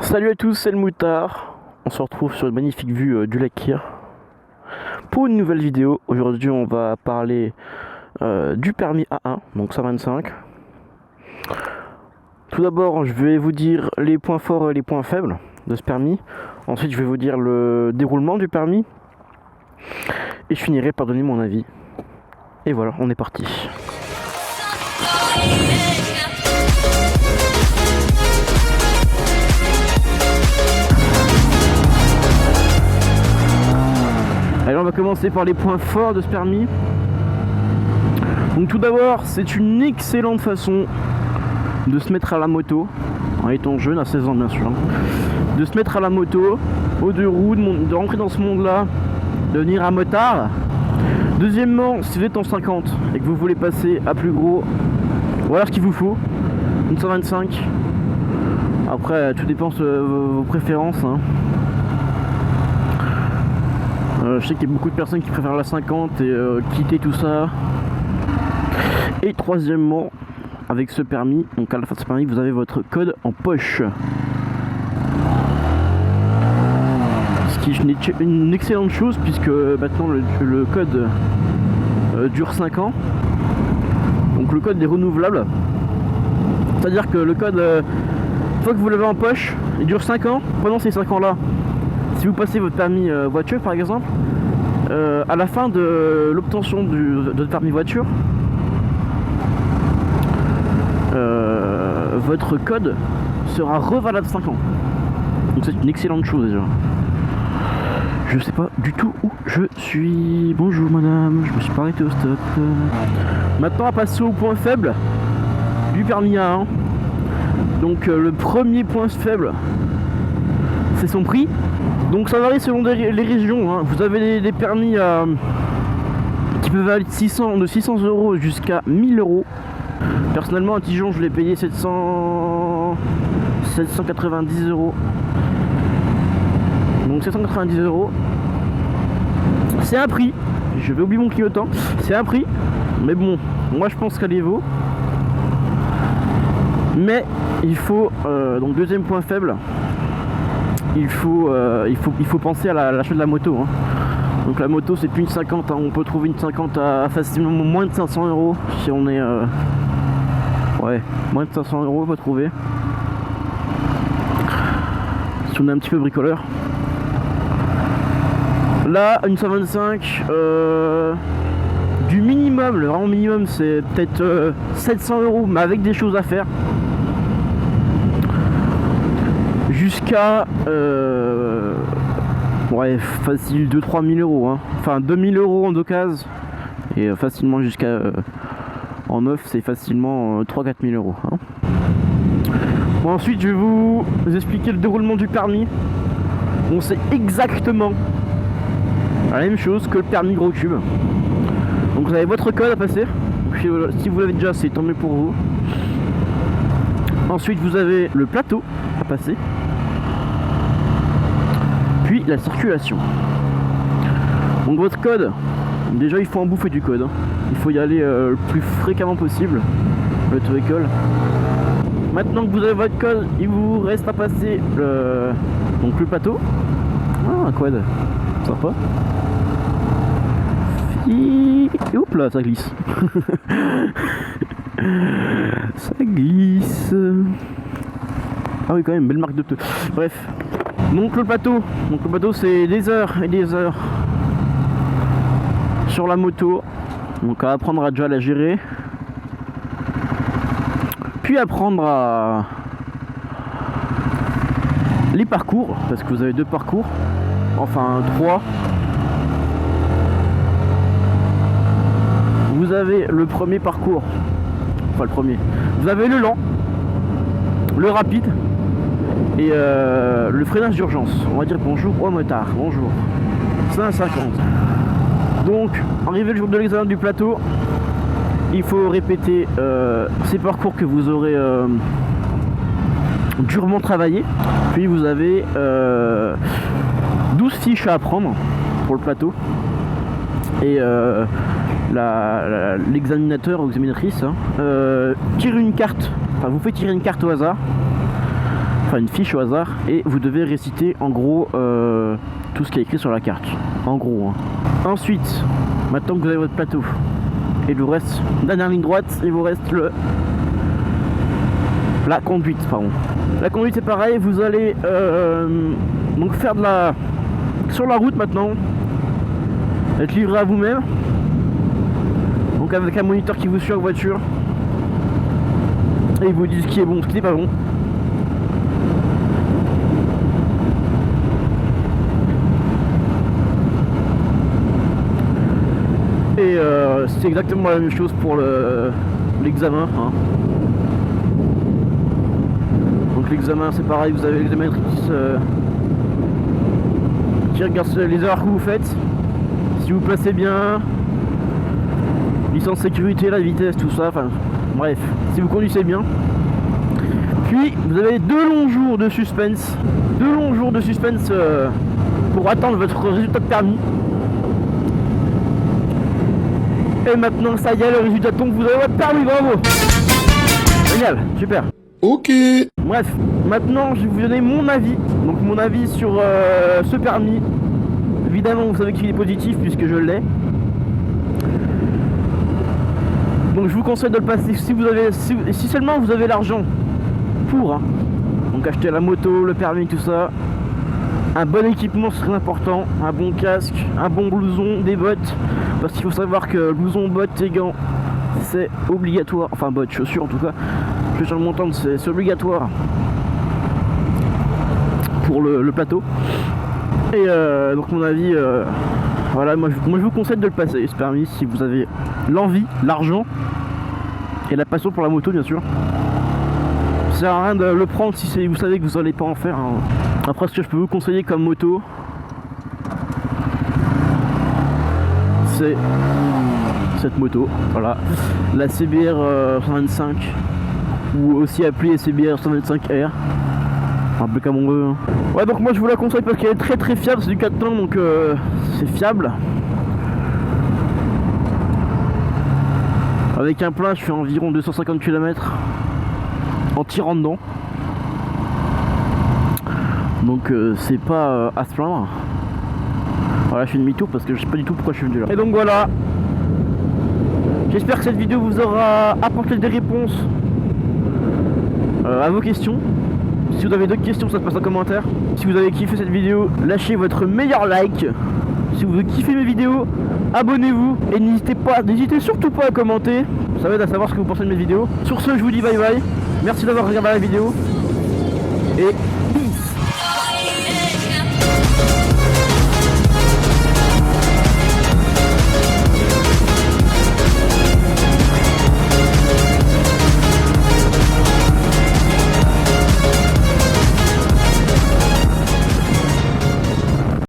Salut à tous, c'est le Moutard. On se retrouve sur une magnifique vue du lac Kyr pour une nouvelle vidéo. Aujourd'hui, on va parler du permis A1, donc 125. Tout d'abord, je vais vous dire les points forts et les points faibles de ce permis. Ensuite, je vais vous dire le déroulement du permis. Et je finirai par donner mon avis. Et voilà, on est parti. Alors on va commencer par les points forts de ce permis. Donc tout d'abord, c'est une excellente façon de se mettre à la moto, en étant jeune, à 16 ans bien sûr, de se mettre à la moto, aux deux roues, de rentrer dans ce monde-là, de devenir un motard. Deuxièmement, si vous êtes en 50 et que vous voulez passer à plus gros, voilà ce qu'il vous faut, une 125. Après, tout dépend de vos préférences, hein. Je sais qu'il y a beaucoup de personnes qui préfèrent la 50 et quitter tout ça. Et troisièmement, avec ce permis, donc à la fin de ce permis, vous avez votre code en poche. Ce qui est une excellente chose puisque maintenant le code dure 5 ans. Donc le code est renouvelable. C'est-à-dire que le code, une fois que vous l'avez en poche, il dure 5 ans. Pendant ces 5 ans là, si vous passez votre permis voiture par exemple, à la fin de l'obtention de votre permis voiture, votre code sera revalable 5 ans. Donc c'est une excellente chose déjà. Je sais pas du tout où je suis. Bonjour madame, je me suis pas arrêté au stop. Maintenant on va passer au point faible du permis A1. Donc le premier point faible, c'est son prix. Donc ça varie selon les régions, hein. Vous avez des permis qui peuvent aller de 600 € jusqu'à 1000 €. Personnellement à Dijon je l'ai payé 790 €. Donc 790 €. C'est un prix. Je vais oublier mon clignotant. C'est un prix. Mais bon, moi je pense qu'elle les vaut. Mais il faut donc deuxième point faible. Il faut penser à l'achat de la moto, hein. Donc la moto c'est plus une 50, hein. On peut trouver une 50 à facilement moins de 500 € si on est ouais, moins de 500 € on peut trouver si on est un petit peu bricoleur. Là une 125 du minimum, le vraiment minimum c'est peut-être 700 € mais avec des choses à faire. Jusqu'à ouais, facile 2-3 000 €, hein. Enfin 2000 € en occasion et facilement jusqu'à en neuf c'est facilement 3-4 000 €, hein. Bon, ensuite je vais vous expliquer le déroulement du permis. Bon, c'est exactement la même chose que le permis gros cube. Donc vous avez votre code à passer. Si vous l'avez déjà, c'est tant mieux pour vous. Ensuite vous avez le plateau à passer, puis la circulation. Donc votre code, déjà il faut en bouffer du code, hein. Il faut y aller le plus fréquemment possible, l'auto-école. Maintenant que vous avez votre code, il vous reste à passer le plateau. Ah, un quad, sympa. Et hop là, ça glisse. Ça glisse. Ah oui, quand même, belle marque de pneus. Bref. Donc le plateau c'est des heures et des heures sur la moto. Donc à apprendre à déjà la gérer. Puis apprendre à les parcours, parce que vous avez 2 parcours. Enfin 3. Vous avez le premier parcours. Enfin le premier. Vous avez le lent, le rapide et le freinage d'urgence. On va dire bonjour au motard, bonjour. 150. Donc, arrivé le jour de l'examen du plateau, il faut répéter ces parcours que vous aurez durement travaillé. Puis vous avez 12 fiches à apprendre pour le plateau. Et l'examinateur ou examinatrice tire une carte, enfin vous fait tirer une carte au hasard enfin une fiche au hasard, et vous devez réciter en gros tout ce qui est écrit sur la carte. En gros. Hein. Ensuite, maintenant que vous avez votre plateau, il vous reste dernière ligne droite, il vous reste la conduite, pardon. La conduite c'est pareil, vous allez donc faire de la sur la route maintenant, être livré à vous-même, donc avec un moniteur qui vous suit en voiture et il vous dit ce qui est bon, ce qui n'est pas bon. Et c'est exactement la même chose pour l'examen. Hein. Donc l'examen c'est pareil, vous avez l'examinatrice qui regarde les erreurs que vous faites, si vous placez bien, licence sécurité, la vitesse, tout ça, enfin bref, si vous conduisez bien. Puis vous avez 2 longs jours de suspense, pour attendre votre résultat de permis. Et maintenant ça y est, le résultat tombe, vous avez votre permis, bravo. Génial, super. Ok. Bref, maintenant je vais vous donner mon avis. Donc mon avis sur ce permis. Évidemment vous savez qu'il est positif puisque je l'ai. Donc je vous conseille de le passer si seulement vous avez l'argent pour. Hein. Donc acheter la moto, le permis, tout ça. Un bon équipement c'est très important. Un bon casque, un bon blouson, des bottes. Parce qu'il faut savoir que blouson, bottes et gants c'est obligatoire. Enfin bottes, chaussures en tout cas. Je vais sur le montant, c'est obligatoire pour le plateau. Et donc mon avis, voilà, moi je vous conseille de le passer ce permis si vous avez l'envie, l'argent et la passion pour la moto bien sûr. Ça sert à rien de le prendre si vous savez que vous n'allez pas en faire. Hein. Après ce que je peux vous conseiller comme moto, c'est cette moto, voilà, la CBR 125. Ou aussi appelée CBR 125R, un peu comme on veut. Hein. Ouais, donc moi je vous la conseille parce qu'elle est très très fiable, c'est du 4 temps donc c'est fiable. Avec un plein je fais environ 250 km en tirant dedans. Donc c'est pas à se plaindre. Voilà, je fais demi-tour parce que je sais pas du tout pourquoi je suis venu là. Et donc voilà, j'espère que cette vidéo vous aura apporté des réponses à vos questions. Si vous avez d'autres questions, ça se passe en commentaire. Si vous avez kiffé cette vidéo, lâchez votre meilleur like. Si vous kiffez mes vidéos, abonnez-vous et n'hésitez surtout pas à commenter. Ça va aider à savoir ce que vous pensez de mes vidéos. Sur ce, je vous dis bye bye. Merci d'avoir regardé la vidéo et peace.